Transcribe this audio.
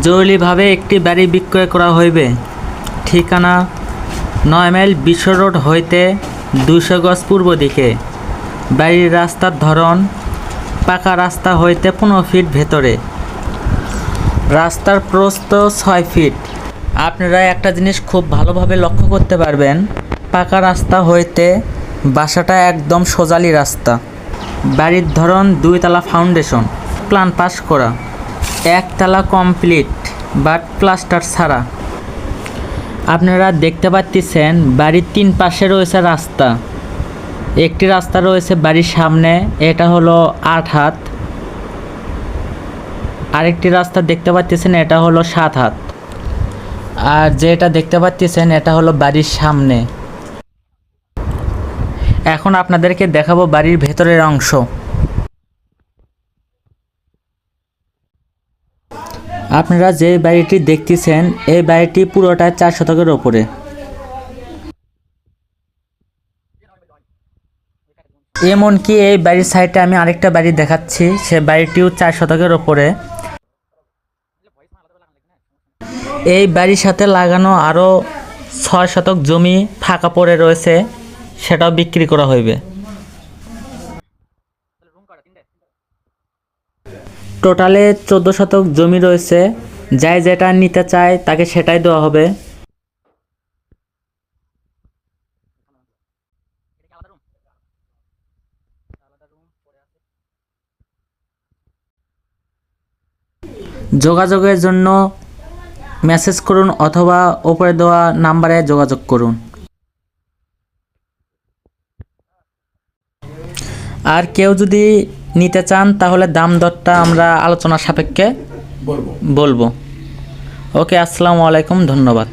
জরুরিভাবে একটি বাড়ি বিক্রয় করা হইবে। ঠিকানা 9 মাইল বিশ্ব রোড হইতে 200 গজ পূর্ব দিকে। বাড়ির রাস্তার ধরন পাকা রাস্তা হইতে 15 ফিট ভেতরে। রাস্তার প্রস্থ 6 ফিট। আপনারা একটা জিনিস খুব ভালোভাবে লক্ষ্য করতে পারবেন, পাকা রাস্তা হইতে বাসাটা একদম সোজালি রাস্তা। বাড়ির ধরন 2 তলা ফাউন্ডেশন, প্ল্যান পাস করা। 1 তলা কমপ্লিট বাট প্লাস্টার ছাড়া। আপনারা দেখতে পাচ্ছেন বাড়ির 3 পাশে রয়েছে রাস্তা। একটি রাস্তা রয়েছে বাড়ির সামনে, এটা হলো 8 হাত। আরেকটি রাস্তা দেখতে পাচ্ছেন, এটা হলো 7 হাত। আর যেটা দেখতে পাচ্ছেন এটা হলো বাড়ির সামনে। এখন আপনাদেরকে দেখাবো বাড়ির ভেতরের অংশ। আপনারা যে বাড়িটি দেখতেছেন এই বাড়িটি পুরোটা 4 শতকের ওপরে। এমনকি এই বাড়ির সাইডে আমি আরেকটা বাড়ি দেখাচ্ছি, সে বাড়িটিও 4 শতকের ওপরে। এই বাড়ির সাথে লাগানো আরও 6 শতক জমি ফাঁকা পড়ে রয়েছে, সেটাও বিক্রি করা হইবে। টোটালে 14 শতক জমি রয়েছে, যাই যেটা নিতে চায় তাকে সেটাই দেওয়া হবে। যোগাযোগের জন্য মেসেজ করুন অথবা উপরে দেওয়া নাম্বারে যোগাযোগ করুন। আর কেউ যদি নিতে চান তাহলে দাম দরটা আমরা আলোচনা সাপেক্ষে বলবো। ওকে, আসসালামু আলাইকুম, ধন্যবাদ।